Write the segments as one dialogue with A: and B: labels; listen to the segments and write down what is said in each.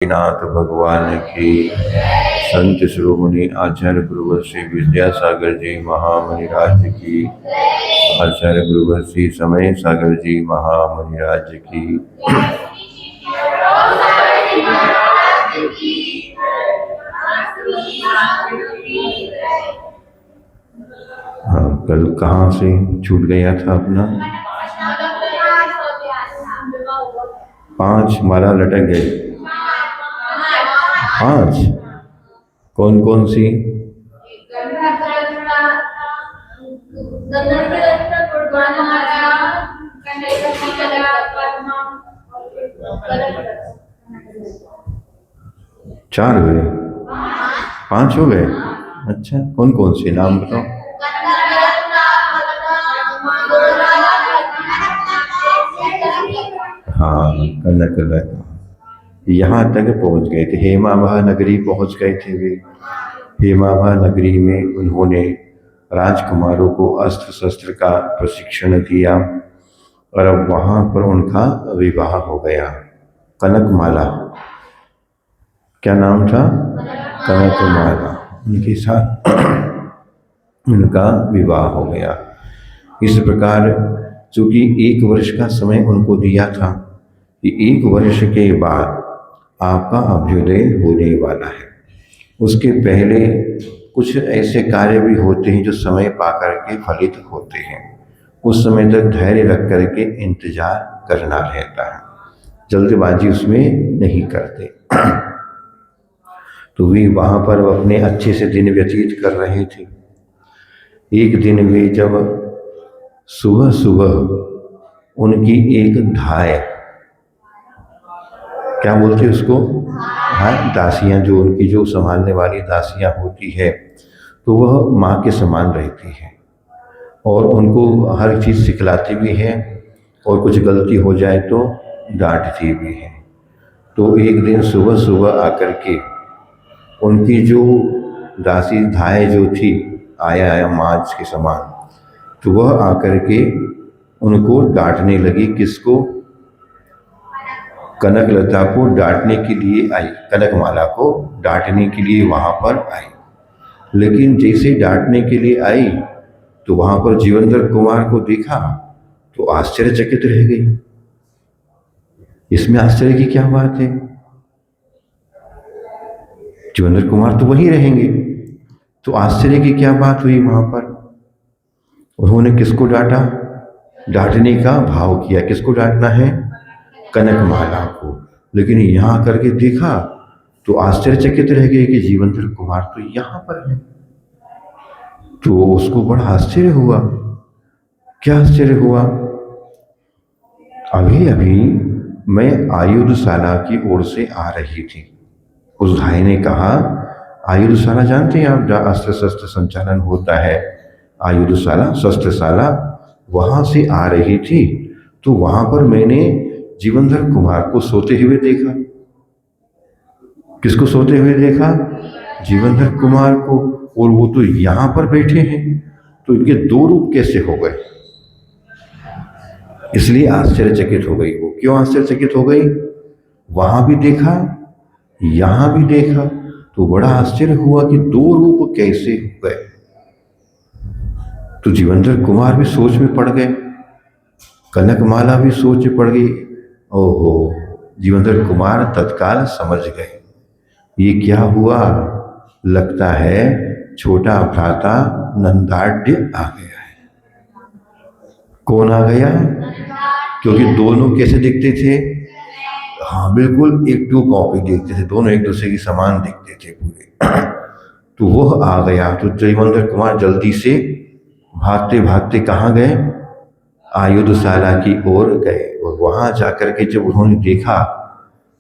A: नाथ भगवान की। संत शिरोमणि आचार्य गुरुवर श्री विद्यासागर जी महामुनि राज की। आचार्य गुरुवर श्री समय सागर जी महामुनि राज की। हाँ, कल कहाँ से छूट गया था अपना? 5 माला लटक गई। 5 कौन कौन सी? चार हुए? 5 हो गए? अच्छा, कौन कौन से नाम बताओ? हाँ, कनक लता। यहाँ तक पहुँच गए थे, हेमाभा नगरी पहुँच गए थे वे। हेमाभा नगरी में उन्होंने राजकुमारों को अस्त्र शस्त्र का प्रशिक्षण दिया और अब वहाँ पर उनका विवाह हो गया। कनकमाला, क्या नाम था? कनकमाला, उनके साथ उनका विवाह हो गया। इस प्रकार चूंकि 1 वर्ष का समय उनको दिया था कि 1 वर्ष के बाद आपका अभ्युदय होने वाला है। उसके पहले कुछ ऐसे कार्य भी होते हैं जो समय पाकर के फलित होते हैं। उस समय तक धैर्य रख करके इंतजार करना रहता है, जल्दबाजी उसमें नहीं करते। तो वे वहाँ पर अपने अच्छे से दिन व्यतीत कर रहे थे। एक दिन वे जब सुबह सुबह उनकी एक धाय, क्या बोलते उसको? हाँ, दासियाँ, जो उनकी जो संभालने वाली दासियाँ होती है, तो वह माँ के समान रहती है और उनको हर चीज़ सिखलाती भी है और कुछ गलती हो जाए तो डांटती भी है। तो एक दिन सुबह सुबह आकर के उनकी जो दासी धाय जो थी, आया माँच के समान, तो वह आकर के उनको डांटने लगी। किसको? कनकलता को डांटने के लिए आई, कनकमाला को डांटने के लिए वहाँ पर आई। लेकिन जैसे डांटने के लिए आई तो वहाँ पर जीवेंद्र कुमार को देखा तो आश्चर्यचकित रह गई। इसमें आश्चर्य की क्या बात है? जीवेंद्र कुमार तो वही रहेंगे, तो आश्चर्य की क्या बात हुई वहाँ पर? उन्होंने किसको डांटा? डांटने का भाव किया। किसको डांटना है? कनकमाला को। लेकिन यहाँ करके देखा तो आश्चर्यचकित रह गए कि जीवेंद्र कुमार तो यहाँ पर है। तो उसको बड़ा आश्चर्य हुआ। क्या आश्चर्य हुआ? अभी अभी मैं आयुधशाला की ओर से आ रही थी। उस भाई ने कहा, आयुधशाला जानते हैं आप, जहाँ अस्त्र शस्त्र संचालन होता है, आयुधशाला, शस्त्रशाला, वहां से आ रही थी तो वहां पर मैंने जीवेंद्र कुमार को सोते हुए देखा। किसको सोते हुए देखा? जीवेंद्र कुमार को। और वो तो यहां पर बैठे हैं, तो इनके 2 रूप कैसे हो गए? इसलिए आश्चर्यचकित हो गई वो। क्यों आश्चर्यचकित हो गई? वहां भी देखा, यहां भी देखा, तो बड़ा आश्चर्य हुआ कि 2 रूप कैसे हो गए। तो जीवेंद्र कुमार भी सोच में पड़ गए, कनकमाला भी सोच में पड़ गई। ओहो, जीवेंद्र कुमार तत्काल समझ गए ये क्या हुआ। लगता है छोटा भ्राता नंदाढ़ आ गया है। कौन आ गया? क्योंकि दोनों कैसे दिखते थे? हाँ, बिल्कुल एक टू कॉपी दिखते थे, दोनों एक दूसरे की समान दिखते थे पूरे। तो वह आ गया। तो जीवेंद्र कुमार जल्दी से भागते भागते कहाँ गए? आयुधशाला की ओर गए। और वहां जाकर के जब उन्होंने देखा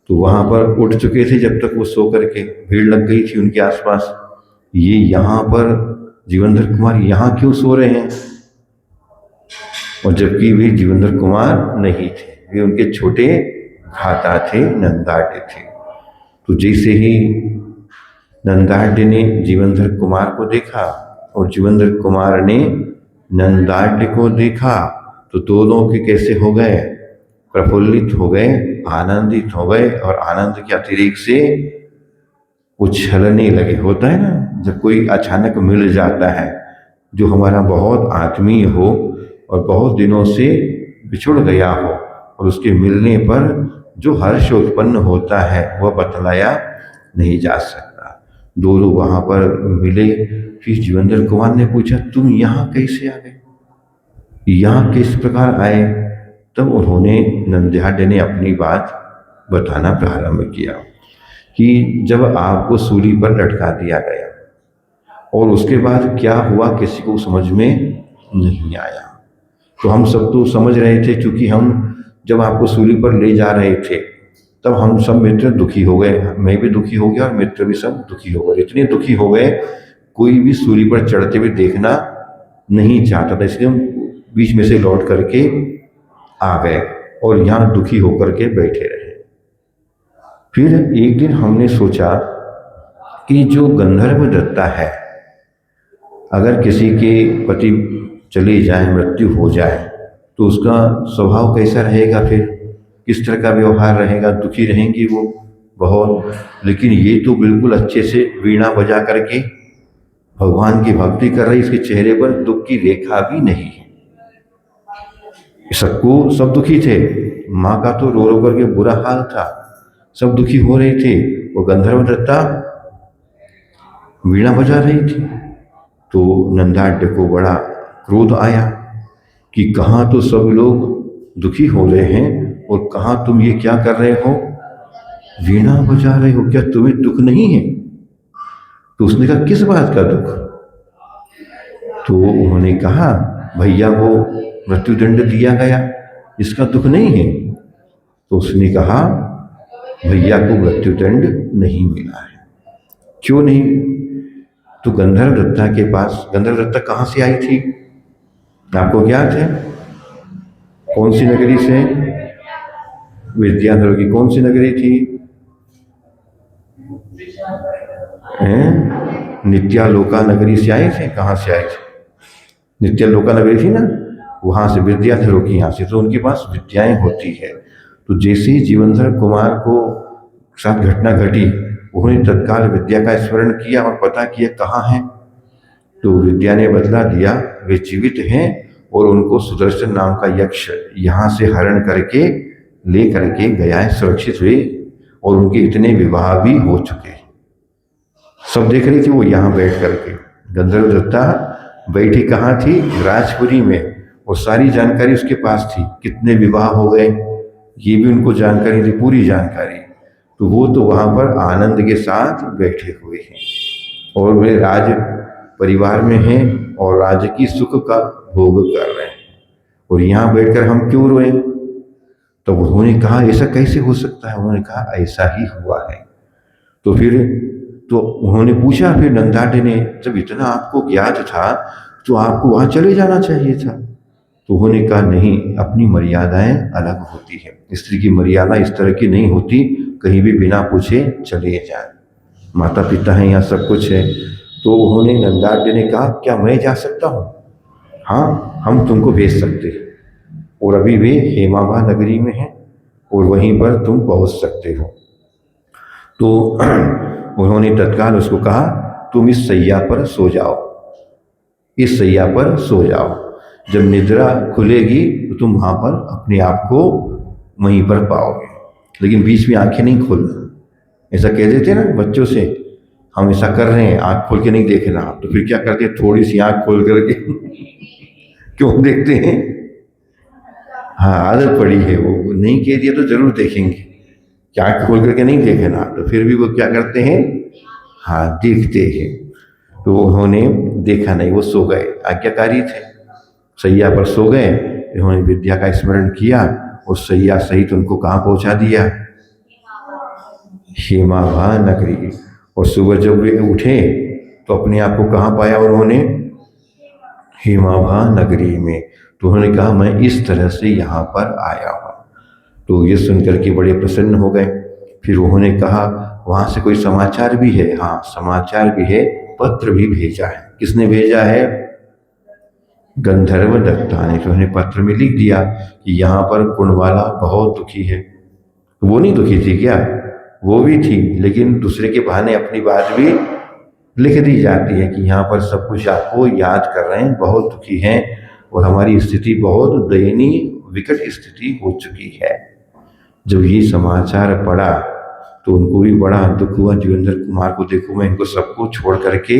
A: तो वहां पर उठ चुके थे, जब तक वो सो करके भीड़ लग गई थी उनके आसपास। ये यहाँ पर जीवेंद्र कुमार यहाँ क्यों सो रहे हैं? और जबकि वे जीवेंद्र कुमार नहीं थे, वे उनके छोटे भ्राता थे, नंदाढ़ थे। तो जैसे ही नंदाढ़ ने जीवेंद्र कुमार को देखा और जीवेंद्र कुमार ने नंदाढ़ को देखा तो दोनों के कैसे हो गए? प्रफुल्लित हो गए आनंदित हो गए और आनंद के अतिरिक्त से उछलने लगे। होता है ना जब कोई अचानक मिल जाता है जो हमारा बहुत आत्मीय हो और बहुत दिनों से बिछुड़ गया हो, और उसके मिलने पर जो हर्ष उत्पन्न होता है वह बतलाया नहीं जा सकता। दोनों वहां पर मिले। फिर जीवेंद्र कुमार ने पूछा, तुम यहाँ कैसे आ गए, यहाँ किस प्रकार आए? तब उन्होंने नंद्यार्य ने अपनी बात बताना प्रारंभ किया कि जब आपको सूली पर लटका दिया गया और उसके बाद क्या हुआ किसी को समझ में नहीं आया। तो हम सब तो समझ रहे थे, क्योंकि हम जब आपको सूली पर ले जा रहे थे तब हम सब मित्र दुखी हो गए, मैं भी दुखी हो गया और मित्र भी सब दुखी हो गए। इतने दुखी हो गए कोई भी सूली पर चढ़ते हुए देखना नहीं चाहता था, इसलिए हम बीच में से लौट करके आ गए और यहाँ दुखी होकर के बैठे रहे। फिर एक दिन हमने सोचा कि जो गंधर्व दत्ता है, अगर किसी के पति चले जाए, मृत्यु हो जाए, तो उसका स्वभाव कैसा रहेगा, फिर किस तरह का व्यवहार रहेगा? दुखी रहेंगी वो बहुत। लेकिन ये तो बिल्कुल अच्छे से वीणा बजा करके भगवान की भक्ति कर रही, इसके चेहरे पर दुख की रेखा भी नहीं है। सबको सब दुखी थे, माँ का तो रो रो करके बुरा हाल था, सब दुखी हो रहे थे। वो गंधर्व दत्ता वीणा बजा रही थी। तो नंदाढ़ को बड़ा क्रोध आया कि कहाँ तो सब लोग दुखी हो रहे हैं और कहाँ तुम ये क्या कर रहे हो, वीणा बजा रहे हो, क्या तुम्हें दुख नहीं है? तो उसने कहा, किस बात का दुख? तो उन्होंने कहा, भैया को मृत्युदंड दिया गया, इसका दुख नहीं है। तो उसने कहा, भैया को मृत्युदंड नहीं मिला है। क्यों नहीं? तो गंधर्व दत्ता के पास, गंधर्व दत्ता कहाँ से आई थी आपको ज्ञात है? कौन सी नगरी से? विद्याधर की कौन सी नगरी थी? नित्यालोका नगरी से आए थे। कहाँ से आए थे? नित्यालोका नगरी थी ना, वहां से, विद्याधरों की यहाँ से। तो उनके पास विद्याएं होती है। तो जैसे ही जीवनधर कुमार को साथ घटना घटी, उन्होंने तत्काल विद्या का स्मरण किया और पता किया कहाँ है। तो विद्या ने बदला दिया, वे जीवित हैं और उनको सुदर्शन नाम का यक्ष यहाँ से हरण करके ले करके गया है, सुरक्षित हुए, और उनके इतने विवाह भी हो चुके। सब देख रही थी वो यहाँ बैठ करके। गंधर्व दत्ता बैठी कहाँ थी? राजपुरी में, और सारी जानकारी उसके पास थी, कितने विवाह हो गए ये भी उनको जानकारी थी, पूरी जानकारी। तो वो तो वहाँ पर आनंद के साथ बैठे हुए हैं और वे राज परिवार में हैं और राज्य की सुख का भोग कर रहे हैं, और यहाँ बैठकर हम क्यों रोए? तो उन्होंने कहा, ऐसा कैसे हो सकता है? उन्होंने कहा, ऐसा ही हुआ है। तो फिर तो उन्होंने पूछा, फिर नंदाढ़ ने, जब इतना आपको ज्ञात था तो आपको वहाँ चले जाना चाहिए था। तो उन्होंने कहा, नहीं, अपनी मर्यादाएं अलग होती है, स्त्री की मर्यादा इस तरह की नहीं होती, कहीं भी बिना पूछे चले जाए, माता पिता हैं, यहाँ सब कुछ है। तो उन्होंने, नंदाढ़ ने कहा, क्या मैं जा सकता हूँ? हाँ, हम तुमको भेज सकते हैं, और अभी वे हेमाभा नगरी में हैं और वहीं पर तुम पहुँच सकते हो। तो उन्होंने तत्काल उसको कहा, तुम इस सैया पर सो जाओ, इस सैया पर सो जाओ, जब निद्रा खुलेगी तो तुम वहाँ पर अपने आप को वहीं पर पाओगे, लेकिन बीच में आंखें नहीं खोलना। ऐसा कह देते ना बच्चों से, हम ऐसा कर रहे हैं, आंख खोल के नहीं देखना। तो फिर क्या करते हैं, थोड़ी सी आंख खोल करके क्यों देखते हैं? हाँ, आदत पड़ी है, वो नहीं कह दिया तो जरूर देखेंगे, क्या आंख खोल करके नहीं देखना। तो फिर भी वो क्या करते हैं, हाँ, देखते हैं। तो उन्होंने देखा नहीं, वो सो गए, आज्ञाकारी थे, सैया पर सो गए। उन्होंने विद्या का स्मरण किया और सैया सहित उनको कहाँ पहुंचा दिया? हेमाभा नगरी। और सुबह जब वे उठे तो अपने आप को कहाँ पाया उन्होंने? हेमाभा नगरी में। तो उन्होंने कहा, मैं इस तरह से यहाँ पर आया हूँ। तो ये सुनकर के बड़े प्रसन्न हो गए। फिर उन्होंने कहा, वहाँ से कोई समाचार भी है? हाँ, समाचार भी है, पत्र भी भेजा है। किसने भेजा है? गंधर्व दत्ता ने। तो उन्होंने पत्र में लिख दिया कि यहाँ पर कुंडवाला बहुत दुखी है, तो वो नहीं दुखी थी क्या? वो भी थी, लेकिन दूसरे के बहाने अपनी बात भी लिख दी जाती है कि यहाँ पर सब कुछ आपको याद कर रहे हैं, बहुत दुखी हैं और हमारी स्थिति बहुत दयनीय विकट स्थिति हो चुकी है। जब ये समाचार पढ़ा तो उनको भी बड़ा दुख हुआ। जीवेंद्र कुमार को, देखो मैं इनको सबको छोड़ करके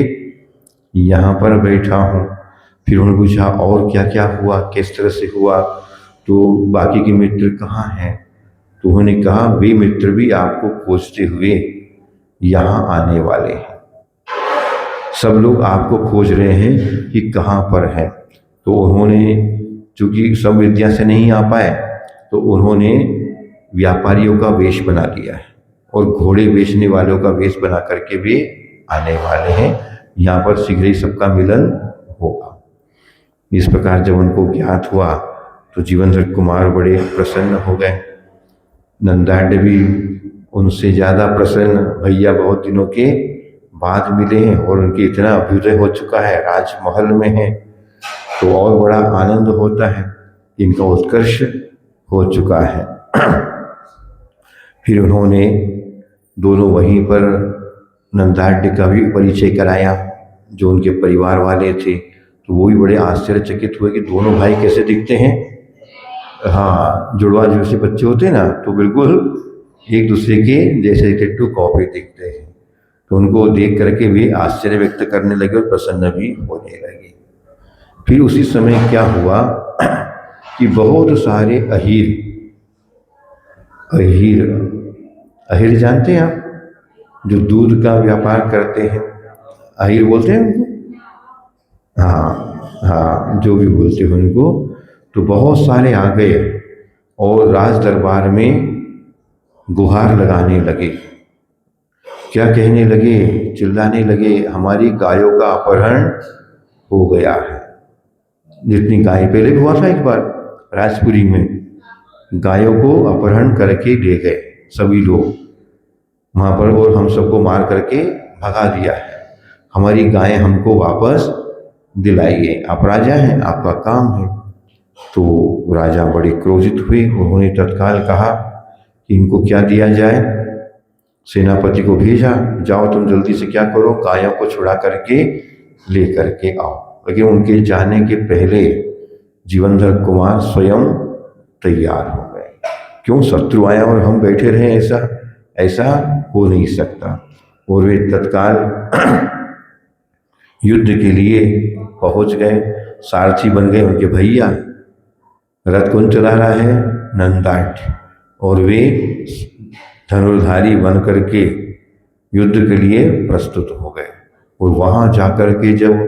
A: यहाँ पर बैठा हूँ। फिर उन्होंने पूछा और क्या क्या हुआ, किस तरह से हुआ, तो बाकी के मित्र कहाँ हैं? तो उन्होंने कहा वे मित्र भी आपको खोजते हुए यहाँ आने वाले हैं। सब लोग आपको खोज रहे हैं कि कहाँ पर है। तो उन्होंने, चूंकि सब विद्या से नहीं आ पाए, तो उन्होंने व्यापारियों का वेश बना लिया है और घोड़े बेचने वालों का वेश बना करके वे आने वाले हैं। यहाँ पर शीघ्र ही सबका मिलन होगा। इस प्रकार जब उनको ज्ञात हुआ तो जीवेंद्र कुमार बड़े प्रसन्न हो गए। नंदाढ़ भी उनसे ज़्यादा प्रसन्न, भैया बहुत दिनों के बाद मिले हैं और उनके इतना अभ्युदय हो चुका है, राजमहल में है, तो और बड़ा आनंद होता है, इनका उत्कर्ष हो चुका है। फिर उन्होंने दोनों वहीं पर नंदाढ़ का भी परिचय कराया, जो उनके परिवार वाले थे, तो वो भी बड़े आश्चर्यचकित हुए कि दोनों भाई कैसे दिखते हैं। हाँ, जुड़वा जैसे बच्चे होते हैं ना, तो बिल्कुल एक दूसरे के जैसे टिट्टू कॉपी दिखते हैं। तो उनको देख करके वे आश्चर्य व्यक्त करने लगे और प्रसन्न भी होने लगे। फिर उसी समय क्या हुआ कि बहुत सारे अहीर अहीर अहीर जानते हैं आप, जो दूध का व्यापार करते हैं, अहीर बोलते हैं उनको। हाँ हाँ, जो भी बोलते हैं उनको, तो बहुत सारे आ गए और राज दरबार में गुहार लगाने लगे। क्या कहने लगे, चिल्लाने लगे, हमारी गायों का अपहरण हो गया है। जितनी गाय, पहले भी हुआ था एक बार राजपुरी में, गायों को अपहरण करके ले गए सभी लोग वहाँ पर और हम सबको मार करके भगा दिया है। हमारी गायें हमको वापस दिलाइए, आप राजा हैं, आपका काम है। तो राजा बड़े क्रोधित हुए। उन्होंने तत्काल कहा कि इनको क्या दिया जाए। सेनापति को भेजा, जाओ तुम जल्दी से क्या करो, गायों को छुड़ा करके ले करके आओ। लेकिन उनके जाने के पहले जीवेंद्र कुमार स्वयं तैयार हो गए। क्यों, शत्रु आया और हम बैठे रहे, ऐसा ऐसा हो नहीं सकता। और वे तत्काल युद्ध के लिए पहुंच गए, सारथी बन गए उनके भैया। रथ कौन चला रहा है, नंदाढ़, और वे धनुर्धारी बन करके युद्ध के लिए प्रस्तुत हो गए। और वहां जाकर के जब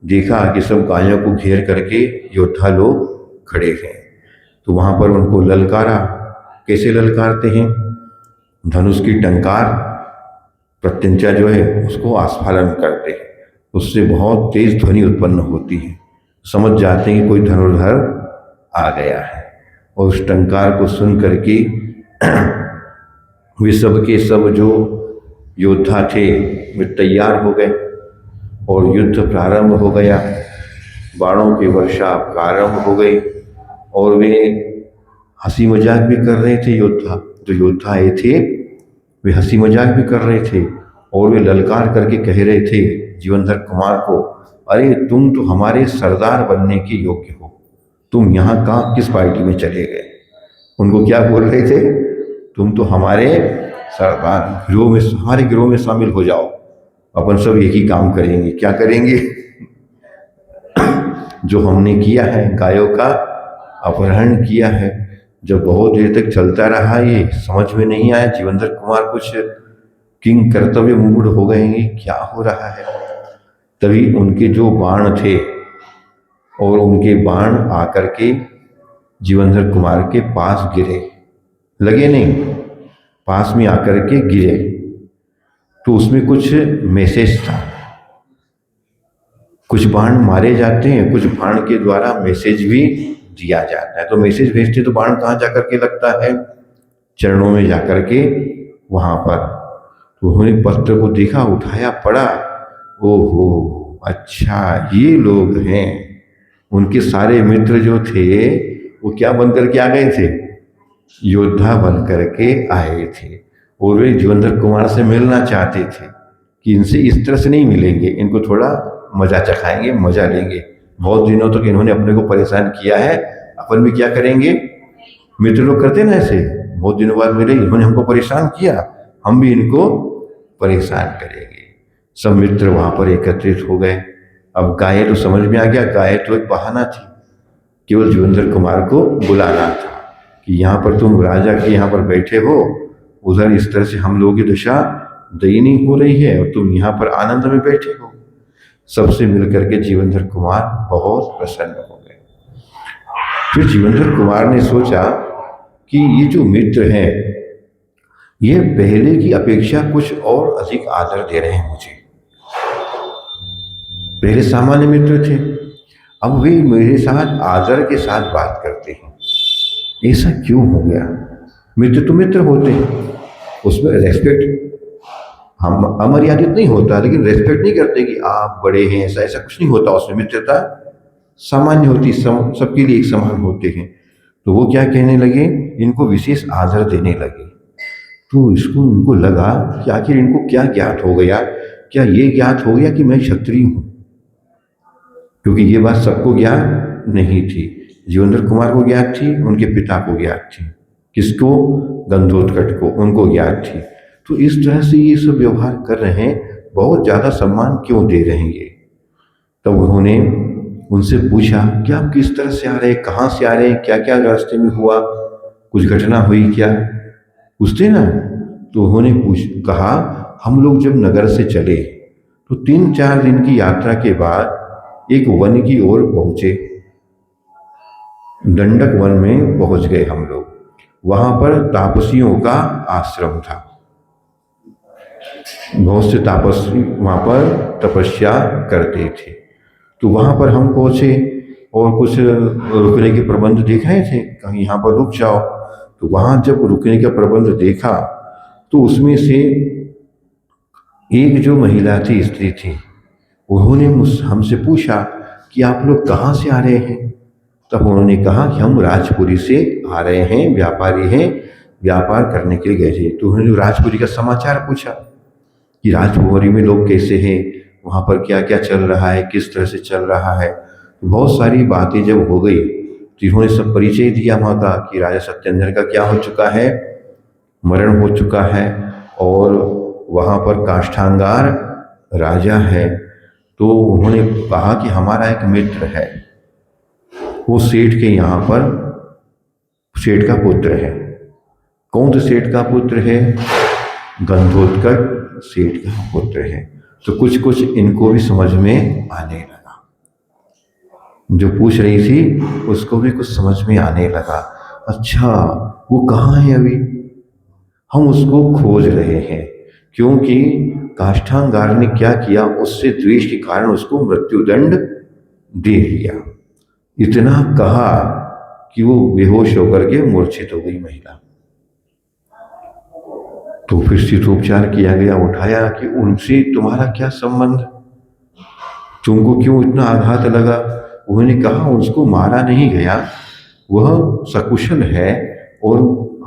A: देखा कि सब गायों को घेर करके योद्धा लोग खड़े हैं, तो वहां पर उनको ललकारा। कैसे ललकारते हैं, धनुष की टंकार, प्रत्यंचा जो है उसको आस्फालन करते हैं, उससे बहुत तेज ध्वनि उत्पन्न होती है। समझ जाते हैं कि कोई धनुर्धर आ गया है। और उस टंकार को सुन करके वे सब के सब जो योद्धा थे वे तैयार हो गए और युद्ध प्रारंभ हो गया। बाणों की वर्षा प्रारंभ हो गई और वे हंसी मजाक भी कर रहे थे। योद्धा, जो योद्धा आए थे, वे हंसी मजाक भी कर रहे थे और वे ललकार करके कह रहे थे जीवेंद्र कुमार को, अरे तुम तो हमारे सरदार बनने के योग्य हो, तुम यहाँ कहाँ किस पार्टी में चले गए। उनको क्या बोल रहे थे, तुम तो हमारे सरदार, गिरोह में, हमारे गिरोह में शामिल हो जाओ, अपन सब एक ही काम करेंगे। क्या करेंगे, जो हमने किया है, गायों का अपहरण किया है। जब बहुत देर तक चलता रहा, ये समझ में नहीं आया। जीवेंद्र कुमार कुछ किंग कर्तव्य मूड हो गए हैं, क्या हो रहा है। तभी उनके जो बाण थे और उनके बाण आकर के जीवेंद्र कुमार के पास गिरे, लगे नहीं, पास में आकर के गिरे। तो उसमें कुछ मैसेज था। कुछ बाण मारे जाते हैं, कुछ बाण के द्वारा मैसेज भी दिया जाता है। तो मैसेज भेजते तो बाण कहाँ जाकर के लगता है, चरणों में जाकर के वहां पर। तो उन्होंने पत्र को देखा, उठाया, पढ़ा, ओहो अच्छा ये लोग हैं। उनके सारे मित्र जो थे वो क्या बन करके आ गए थे, योद्धा बन करके आए थे और वे जीवनधर कुमार से मिलना चाहते थे कि इनसे इस तरह से नहीं मिलेंगे, इनको थोड़ा मजा चखाएंगे, मजा लेंगे। बहुत दिनों तक इन्होंने अपने को परेशान किया है, अपन भी क्या करेंगे। मित्र लोग करते ना ऐसे, बहुत दिनों बाद मिले, इन्होंने हमको परेशान किया, हम भी इनको परेशान करेंगे। सब मित्र वहां पर एकत्रित हो गए। अब गाये तो समझ में आ गया, गाये तो एक बहाना थी, केवल जीवनधर कुमार को बुलाना था कि यहाँ पर तुम राजा के यहाँ पर बैठे हो, उधर इस तरह से हम लोगों की दशा दयनीय हो रही है और तुम यहाँ पर आनंद में बैठे हो। सबसे मिलकर के जीवनधर कुमार बहुत प्रसन्न हो गए। फिर जीवनधर कुमार ने सोचा कि ये जो मित्र हैं ये पहले की अपेक्षा कुछ और अधिक आदर दे रहे हैं मुझे। पहले सामान्य मित्र थे, अब वे मेरे साथ आदर के साथ बात करते हैं। ऐसा क्यों हो गया? मित्र तो मित्र होते हैं, उसमें रेस्पेक्ट हम अमर्यादित नहीं होता, लेकिन रेस्पेक्ट नहीं करते कि आप बड़े हैं, ऐसा ऐसा कुछ नहीं होता उसमें। मित्रता सामान्य होती, सबके लिए एक समान होते हैं। तो वो क्या कहने लगे, इनको विशेष आदर देने लगे। तो इसको उनको लगा कि आखिर इनको क्या ज्ञात हो गया, क्या ये ज्ञात हो गया कि मैं क्षत्रिय हूं? क्योंकि ये बात सबको ज्ञात नहीं थी। जीवनधर कुमार को ज्ञात थी, उनके पिता को ज्ञात थी। किसको? गंधोत्कच को, उनको ज्ञात थी। तो इस तरह से ये सब व्यवहार कर रहे हैं, बहुत ज्यादा सम्मान क्यों दे रहे हैं ये? तब उन्होंने उनसे पूछा कि आप किस तरह से आ रहे हैं, कहाँ से आ रहे हैं, क्या क्या रास्ते में हुआ, कुछ घटना हुई क्या? पूछते ना। तो उन्होंने कहा हम लोग जब नगर से चले तो 3-4 दिन की यात्रा के बाद एक वन की ओर पहुंचे। दंडक वन में पहुंच गए हम लोग। वहां पर तापसियों का आश्रम था, बहुत से तापसी वहां पर तपस्या करते थे। तो वहां पर हम पहुंचे और कुछ रुकने के प्रबंध देख रहे थे, कहीं यहाँ पर रुक जाओ। तो वहां जब रुकने का प्रबंध देखा तो उसमें से एक जो महिला थी, स्त्री थी, उन्होंने हमसे पूछा कि आप लोग कहाँ से आ रहे हैं? तब उन्होंने कहा कि हम राजपुरी से आ रहे हैं, व्यापारी हैं, व्यापार करने के लिए गए थे। तो उन्होंने राजपुरी का समाचार पूछा कि राजपुरी में लोग कैसे हैं, वहाँ पर क्या क्या चल रहा है, किस तरह से चल रहा है। बहुत सारी बातें जब हो गई तो इन्होंने सब परिचय दिया वहाँ का कि राजा सत्येंद्र का क्या हो चुका है, मरण हो चुका है और वहाँ पर काष्ठांगार राजा है। तो उन्होंने कहा कि हमारा एक मित्र है, वो सेठ के यहाँ पर सेठ का पुत्र है। कौन से सेठ का पुत्र है? गंधोत्कच सेठ का पुत्र है। तो कुछ कुछ इनको भी समझ में आने लगा, जो पूछ रही थी उसको भी कुछ समझ में आने लगा। अच्छा वो कहाँ है अभी? हम उसको खोज रहे हैं, क्योंकि काष्ठांगार ने क्या किया, उससे द्वेष के कारण उसको मृत्युदंड दे दिया। इतना कहा कि वो बेहोश होकर के मूर्छित हो गई महिला। तो फिर शीतोपचार किया गया, उठाया कि उनसे तुम्हारा क्या संबंध, तुमको क्यों इतना आघात लगा? उन्होंने कहा उसको मारा नहीं गया, वह सकुशल है और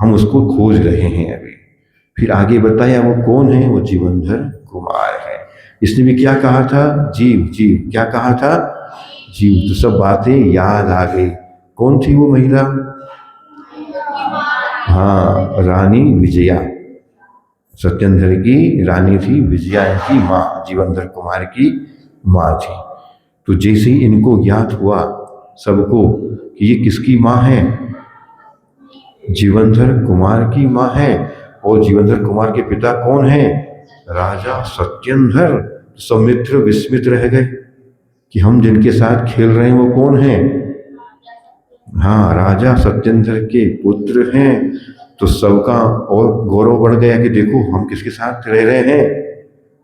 A: हम उसको खोज रहे हैं अभी। फिर आगे बताया वो कौन है, वो जीवनधर कुमार है। इसने भी क्या कहा था? जीव जीव, क्या कहा था? जीव। तो सब बातें याद आ गई। कौन थी वो महिला? हाँ, रानी विजया, सत्येंद्र की रानी थी, विजया की माँ, जीवनधर कुमार की माँ थी। तो जैसे ही इनको ज्ञात हुआ सबको कि ये किसकी माँ है, जीवनधर कुमार की माँ है, और जीवनधर कुमार के पिता कौन है? राजा सत्येंद्र। सब मित्र विस्मित रह गए कि हम जिनके साथ खेल रहे हैं वो कौन है? हाँ, राजा सत्येंद्र के पुत्र हैं। तो सबका और गौरव बढ़ गया कि देखो हम किसके साथ रह रहे हैं,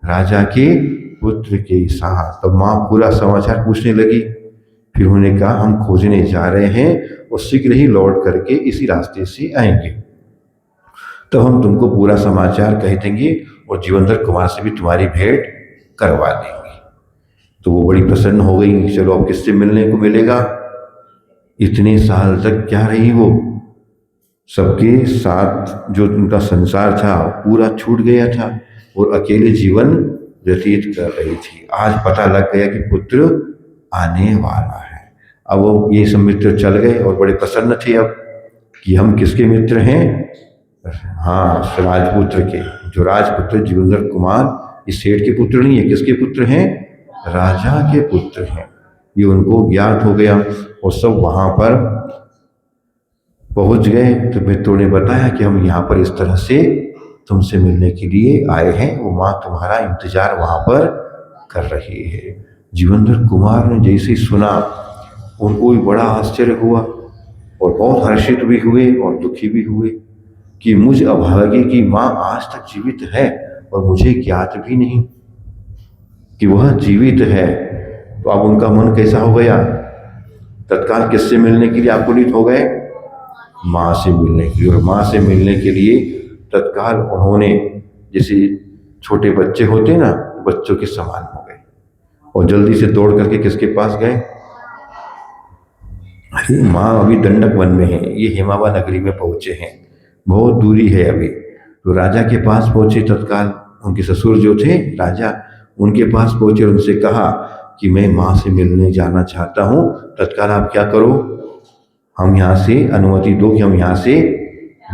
A: राजा के पुत्र के साथ। तब माँ पूरा समाचार पूछने लगी। फिर उन्होंने कहा हम खोजने जा रहे हैं और शीघ्र ही लौट करके इसी रास्ते से आएंगे, तो हम तुमको पूरा समाचार कह देंगे और जीवनधर कुमार से भी तुम्हारी भेंट करवा देंगे। तो वो बड़ी प्रसन्न हो गई, चलो अब किससे मिलने को मिलेगा। इतने साल तक क्या रही वो, सबके साथ जो उनका संसार था पूरा छूट गया था और अकेले जीवन व्यतीत कर रही थी। आज पता लग गया कि पुत्र आने वाला है। अब वो ये सब मित्र चल गए और बड़े प्रसन्न थे अब कि हम किसके मित्र हैं। हाँ, राजपुत्र के। जो राजपुत्र जीवेंद्र कुमार इस सेठ के पुत्र नहीं है, किसके पुत्र हैं? राजा के पुत्र हैं। ये उनको ज्ञात हो गया और सब वहां पर पहुंच गए। तो मित्रों ने बताया कि हम यहाँ पर इस तरह से तुमसे मिलने के लिए आए हैं, वो माँ तुम्हारा इंतजार वहां पर कर रही है। जीवेंद्र कुमार ने जैसे ही सुना उनको भी बड़ा आश्चर्य हुआ और बहुत हर्षित भी हुए और दुखी भी हुए कि मुझ अभागे की माँ आज तक जीवित है और मुझे ज्ञात भी नहीं कि वह जीवित है। तो अब उनका मन कैसा हो गया? तत्काल किससे मिलने के लिए आकुलित हो गए? माँ से मिलने के लिए। और माँ से मिलने के लिए तत्काल उन्होंने, जैसे छोटे बच्चे होते ना, बच्चों के समान हो गए और जल्दी से दौड़ करके किसके पास गए? अरे माँ अभी दंडक वन में है, ये हेमावा नगरी में पहुंचे हैं, बहुत दूरी है अभी। तो राजा के पास पहुंचे तत्काल। उनके ससुर जो थे राजा, उनके पास पहुंचे और उनसे कहा कि मैं माँ से मिलने जाना चाहता हूँ, तत्काल आप क्या करो, हम यहाँ से अनुमति दो कि हम यहाँ से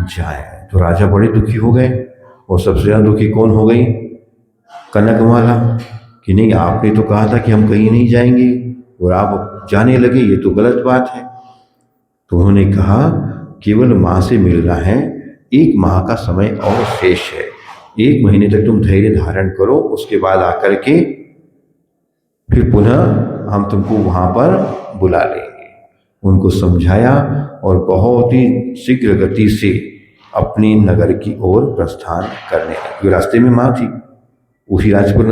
A: जाएं। तो राजा बड़े दुखी हो गए और सबसे ज़्यादा दुखी कौन हो गई? कनकमाला, कि नहीं आपने तो कहा था कि हम कहीं नहीं जाएंगे और आप जाने लगे, ये तो गलत बात है। तो उन्होंने कहा केवल माँ से मिलना है, 1 माह का समय और शेष है, 1 महीने तक तुम धैर्य धारण करो, उसके बाद आकर के फिर पुनः हम तुमको वहां पर बुला लेंगे। उनको समझाया और बहुत ही शीघ्र गति से अपने नगर की ओर प्रस्थान करने लगे। रास्ते में माँ थी, उसी राजपुर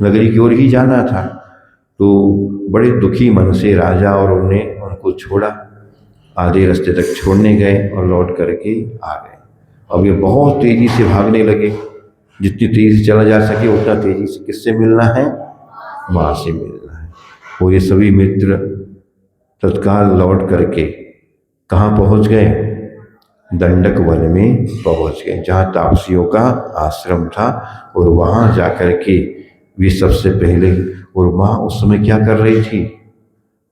A: नगरी की ओर ही जाना था। तो बड़े दुखी मन से राजा और उन्होंने उनको छोड़ा, आधे रास्ते तक छोड़ने गए और लौट करके आ गए। अब ये बहुत तेजी से भागने लगे, जितनी तेजी से चला जा सके उतना तेजी से किससे मिलना है? माँ से मिलना है। और ये सभी मित्र तत्काल लौट करके कहाँ पहुंच गए? दंडक वन में पहुंच गए, जहाँ तापसियों का आश्रम था। और वहां जाकर के वे सबसे पहले, और माँ उस समय क्या कर रही थी?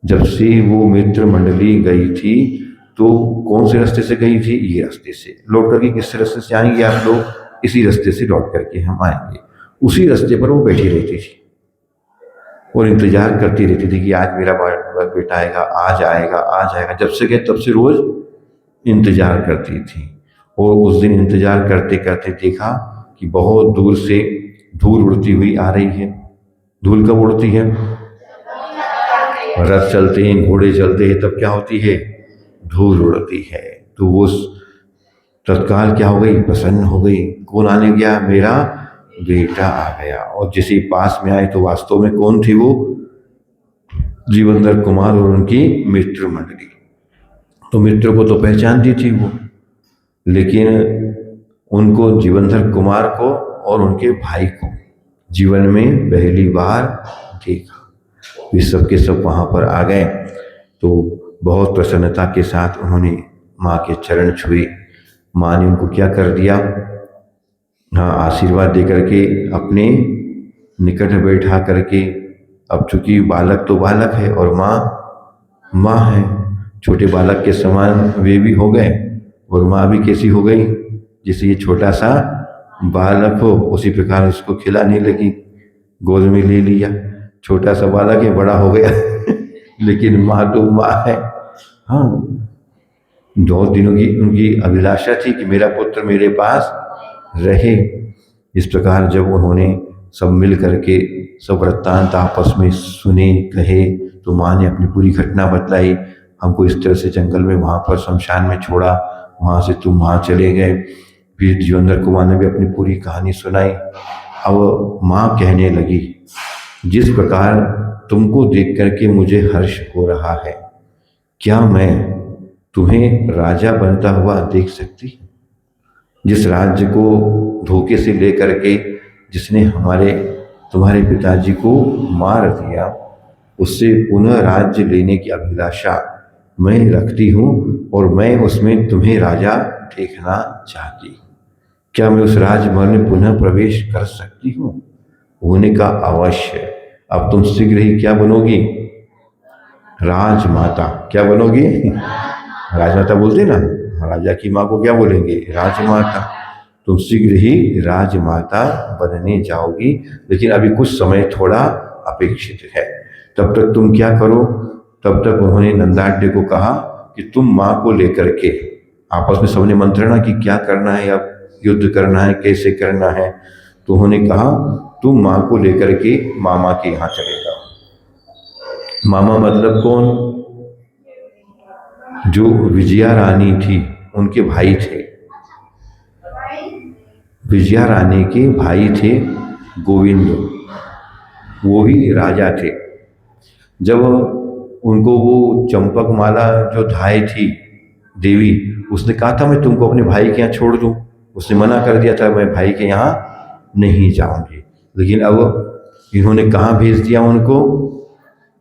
A: जब से वो मित्र मंडली गई थी तो कौन से रास्ते से गई थी? ये रास्ते से। लौट करके किस रास्ते से आएंगे आप लोग? इसी रास्ते से लौट करके हम आएंगे। उसी रास्ते पर वो बैठी रहती थी और इंतजार करती रहती थी कि आज मेरा बेटा आएगा, आज आएगा, आज आएगा। जब से गए तब से रोज इंतजार करती थी। और उस दिन इंतजार करते करते देखा कि बहुत दूर से धूल उड़ती हुई आ रही है। धूल कब उड़ती है? रथ चलते हैं, घोड़े चलते हैं, तब क्या होती है? धूल उड़ती है। तो वो तत्काल क्या हो गई? प्रसन्न हो गई। कौन आने गया? मेरा बेटा आ गया। और जिसे पास में आए तो वास्तव में कौन थी वो? जीवेंद्र कुमार और उनकी मित्र मंडली। तो मित्र को तो पहचानती थी वो, लेकिन उनको, जीवेंद्र कुमार को और उनके भाई को जीवन में पहली बार देखा। वे सब के सब वहां पर आ गए। तो बहुत प्रसन्नता के साथ उन्होंने माँ के चरण छुए। माँ ने उनको क्या कर दिया? हाँ, आशीर्वाद दे करके अपने निकट बैठा करके। अब चूंकि बालक तो बालक है और माँ माँ है, छोटे बालक के समान वे भी हो गए। और माँ भी कैसी हो गई? जैसे ये छोटा सा बालक हो उसी प्रकार उसको खिलाने लगी, गोद में ले लिया। छोटा सा बालक है, बड़ा हो गया लेकिन माँ तो माँ है। हाँ, 2 दिनों की उनकी अभिलाषा थी कि मेरा पुत्र मेरे पास रहे। इस प्रकार जब उन्होंने सब मिल करके सब वृत्तांत आपस में सुने, कहे, तो माँ ने अपनी पूरी घटना बतलाई। हमको इस तरह से जंगल में वहाँ पर शमशान में छोड़ा, वहाँ से तुम वहाँ चले गए। फिर जीवेंद्र कुमार ने भी अपनी पूरी कहानी सुनाई। अब माँ कहने लगी, जिस प्रकार तुमको देख करके मुझे हर्ष हो रहा है, क्या मैं तुम्हें राजा बनता हुआ देख सकती? जिस राज्य को धोखे से लेकर के जिसने तुम्हारे पिताजी को मार दिया, उससे पुनः राज्य लेने की अभिलाषा मैं रखती हूँ और मैं उसमें तुम्हें राजा देखना चाहती। क्या मैं उस राजमहल में पुनः प्रवेश कर सकती हूँ? उन्होंने कहा अवश्य। अब तुम शीघ्र ही क्या बनोगी? राजमाता। क्या बनोगी? राजमाता बोलते ना, राजा की माँ को क्या बोलेंगे? राजमाता। तुम शीघ्र ही राजमाता बनने जाओगी, लेकिन अभी कुछ समय थोड़ा अपेक्षित है। तब तक तुम क्या करो? तब तक उन्होंने नंदाढ़ को कहा कि तुम माँ को लेकर के, आपस में सबने मंत्रणा की क्या करना है, अब युद्ध करना है, कैसे करना है। तो उन्होंने कहा तुम माँ को लेकर के मामा के यहाँ चले जाओ। मामा मतलब कौन? जो विजया रानी थी उनके भाई थे। विजया रानी के भाई थे गोविंद, वो ही राजा थे। जब उनको वो चंपक माला जो धाय थी देवी, उसने कहा था मैं तुमको अपने भाई के यहाँ छोड़ दूं, उसने मना कर दिया था मैं भाई के यहाँ नहीं जाऊंगी। लेकिन अब इन्होंने कहाँ भेज दिया उनको?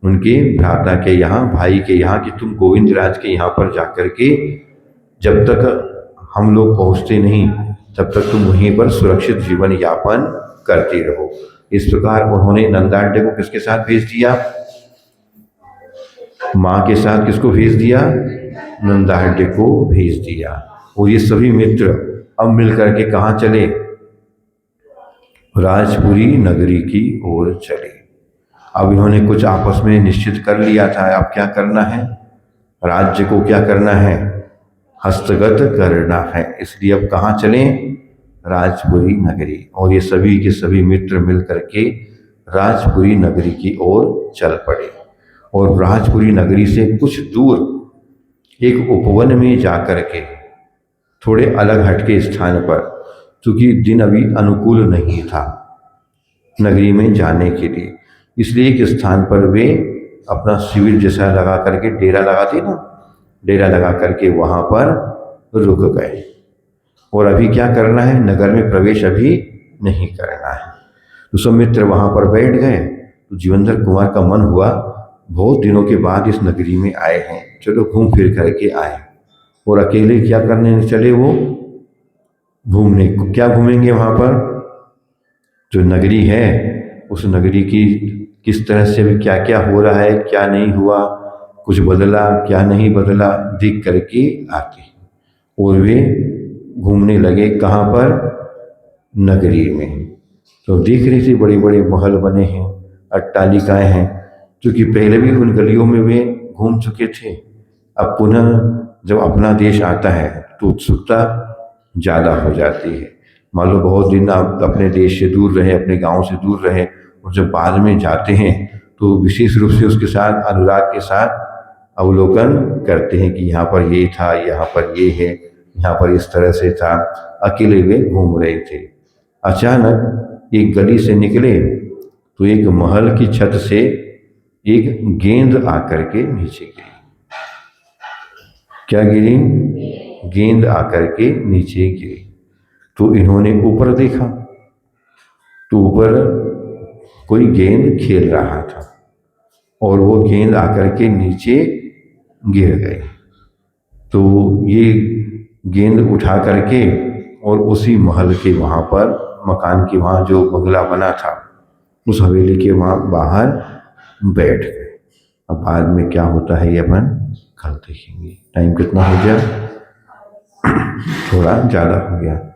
A: उनके भ्राता के यहाँ, भाई के यहाँ, कि तुम गोविंद राज के यहाँ पर जाकर के जब तक हम लोग पहुँचते नहीं तब तक तुम वहीं पर सुरक्षित जीवन यापन करते रहो। इस प्रकार उन्होंने नंदाढ़ को किसके साथ भेज दिया? माँ के साथ। किसको भेज दिया? नंदाढ़ को भेज दिया। और ये सभी मित्र अब मिलकर के कहाँ चले? राजपुरी नगरी की ओर चले। अब इन्होंने कुछ आपस में निश्चित कर लिया था, अब क्या करना है? राज्य को क्या करना है? हस्तगत करना है। इसलिए अब कहाँ चलें? राजपुरी नगरी। और ये सभी के सभी मित्र मिलकर के राजपुरी नगरी की ओर चल पड़े। और राजपुरी नगरी से कुछ दूर एक उपवन में जाकर के, थोड़े अलग हटके स्थान पर, क्योंकि दिन अभी अनुकूल नहीं था नगरी में जाने के लिए, इसलिए एक स्थान पर वे अपना शिविर जैसा लगा करके, डेरा लगाते ना, डेरा लगा करके वहाँ पर रुक गए। और अभी क्या करना है? नगर में प्रवेश अभी नहीं करना है। तो सब मित्र वहाँ पर बैठ गए। तो जीवनधर कुमार का मन हुआ, बहुत दिनों के बाद इस नगरी में आए हैं, चलो घूम फिर करके आए। और अकेले क्या करने चले? वो घूमने। क्या घूमेंगे वहाँ पर? जो नगरी है उस नगरी की किस तरह से भी क्या क्या हो रहा है, क्या नहीं हुआ, कुछ बदला क्या नहीं बदला, देख करके आते। और वे घूमने लगे कहाँ पर? नगरी में। तो देख रही थी बड़े बड़े महल बने हैं, अट्टालिकाएं हैं, क्योंकि पहले भी उन गलियों में वे घूम चुके थे। अब पुनः जब अपना देश आता है तो उत्सुकता ज़्यादा हो जाती है। मान लो बहुत दिन आप अपने देश से दूर रहे, अपने गांव से दूर रहे, और जब बाद में जाते हैं तो विशेष रूप से उसके साथ अनुराग के साथ अवलोकन करते हैं कि यहाँ पर ये था, यहाँ पर ये है, यहाँ पर इस तरह से था। अकेले वे घूम रहे थे। अचानक एक गली से निकले तो एक महल की छत से एक गेंद आकर के नीचे गिरी। क्या गिरी? गेंद आकर के नीचे गिरी। तो इन्होंने ऊपर देखा तो ऊपर कोई गेंद खेल रहा था और वो गेंद आकर के नीचे गिर गई। तो ये गेंद उठा करके और उसी महल के वहाँ पर, मकान के वहाँ जो बंगला बना था, उस हवेली के वहाँ बाहर बैठ गए। अब बाद में क्या होता है ये अपन कल देखेंगे। टाइम कितना हो गया? थोड़ा ज़्यादा हो गया।